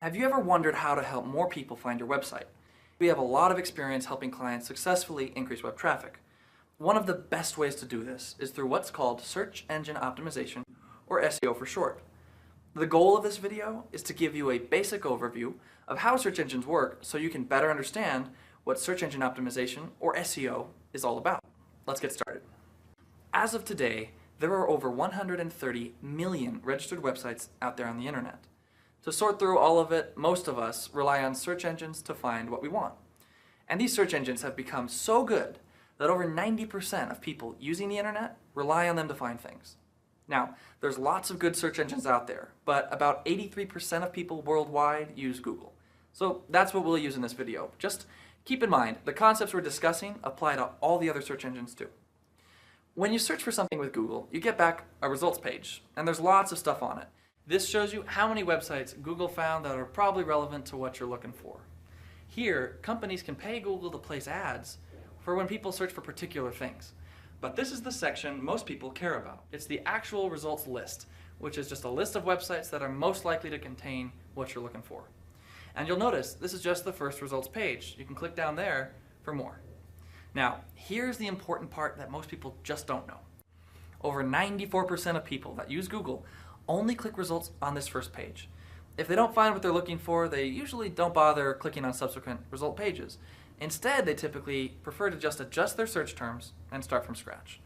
Have you ever wondered how to help more people find your website? We have a lot of experience helping clients successfully increase web traffic. One of the best ways to do this is through what's called search engine optimization, or SEO for short. The goal of this video is to give you a basic overview of how search engines work so you can better understand what search engine optimization, or SEO, is all about. Let's get started. As of today, there are over 130 million registered websites out there on the internet. To sort through all of it, most of us rely on search engines to find what we want. And these search engines have become so good that over 90% of people using the internet rely on them to find things. Now, there's lots of good search engines out there, but about 83% of people worldwide use Google. So that's what we'll use in this video. Just keep in mind, the concepts we're discussing apply to all the other search engines too. When you search for something with Google, you get back a results page, and there's lots of stuff on it. This shows you how many websites Google found that are probably relevant to what you're looking for. Here, companies can pay Google to place ads for when people search for particular things. But this is the section most people care about. It's the actual results list, which is just a list of websites that are most likely to contain what you're looking for. And you'll notice this is just the first results page. You can click down there for more. Now, here's the important part that most people just don't know. Over 94% of people that use Google only click results on this first page. If they don't find what they're looking for, they usually don't bother clicking on subsequent result pages. Instead, they typically prefer to just adjust their search terms and start from scratch.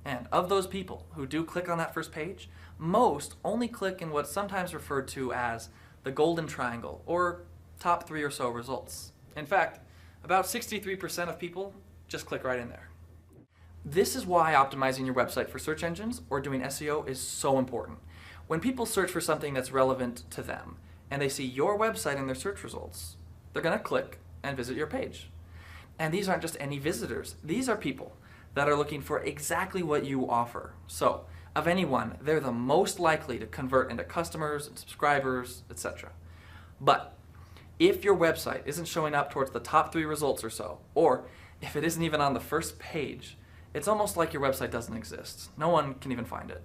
And of those people who do click on that first page, most only click in what's sometimes referred to as the golden triangle, or top 3 or so results. In fact, about 63% of people just click right in there. This is why optimizing your website for search engines or doing SEO is so important. When people search for something that's relevant to them and they see your website in their search results, they're going to click and visit your page. And these aren't just any visitors. These are people that are looking for exactly what you offer. So, of anyone, they're the most likely to convert into customers and subscribers, etc. But if your website isn't showing up towards the top 3 results or so, or if it isn't even on the first page, it's almost like your website doesn't exist. No one can even find it.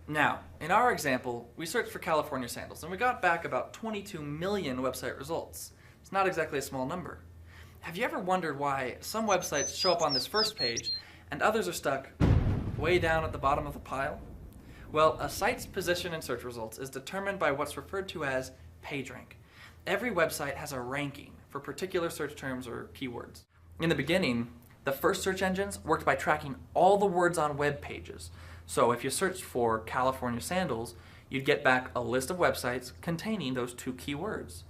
Now, in our example, we searched for California sandals and we got back about 22 million website results. It's not exactly a small number. Have you ever wondered why some websites show up on this first page and others are stuck way down at the bottom of the pile? Well, a site's position in search results is determined by what's referred to as PageRank. Every website has a ranking for particular search terms or keywords. In the beginning, the first search engines worked by tracking all the words on web pages. So if you searched for California sandals, you'd get back a list of websites containing those 2 keywords.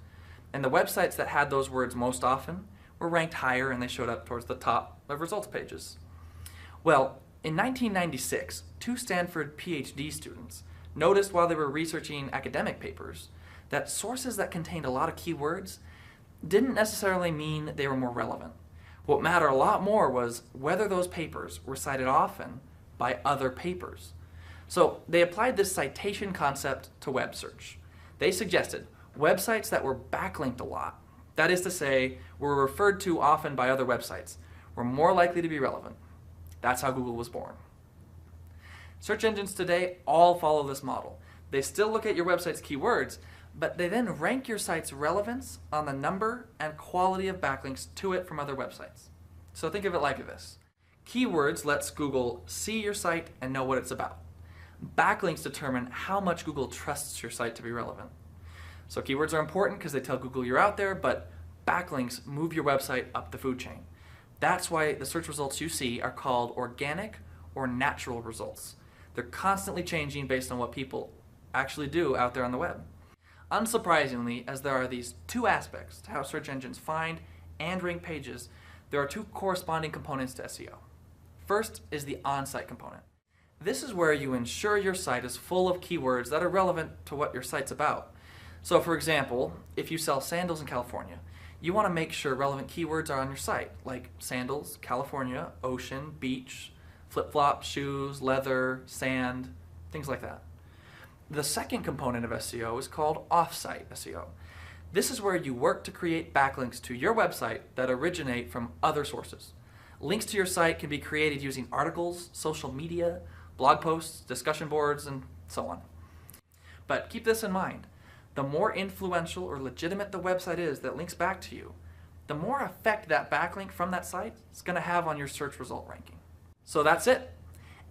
And the websites that had those words most often were ranked higher and they showed up towards the top of results pages. Well, in 1996, 2 Stanford PhD students noticed while they were researching academic papers that sources that contained a lot of keywords didn't necessarily mean they were more relevant. What mattered a lot more was whether those papers were cited often by other papers. So they applied this citation concept to web search. They suggested websites that were backlinked a lot, that is to say, were referred to often by other websites, were more likely to be relevant. That's how Google was born. Search engines today all follow this model. They still look at your website's keywords, but they then rank your site's relevance on the number and quality of backlinks to it from other websites. So think of it like this. Keywords lets Google see your site and know what it's about. Backlinks determine how much Google trusts your site to be relevant. So keywords are important because they tell Google you're out there, but backlinks move your website up the food chain. That's why the search results you see are called organic or natural results. They're constantly changing based on what people actually do out there on the web. Unsurprisingly, as there are these 2 aspects to how search engines find and rank pages, there are 2 corresponding components to SEO. First is the on-site component. This is where you ensure your site is full of keywords that are relevant to what your site's about. So for example, if you sell sandals in California, you want to make sure relevant keywords are on your site, like sandals, California, ocean, beach, flip-flops, shoes, leather, sand, things like that. The second component of SEO is called off-site SEO. This is where you work to create backlinks to your website that originate from other sources. Links to your site can be created using articles, social media, blog posts, discussion boards, and so on. But keep this in mind. The more influential or legitimate the website is that links back to you, the more effect that backlink from that site is going to have on your search result ranking. So that's it.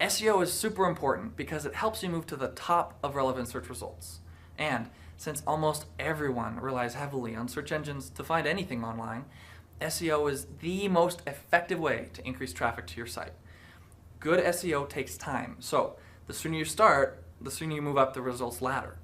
SEO is super important because it helps you move to the top of relevant search results. And since almost everyone relies heavily on search engines to find anything online, SEO is the most effective way to increase traffic to your site. Good SEO takes time, so the sooner you start, the sooner you move up the results ladder.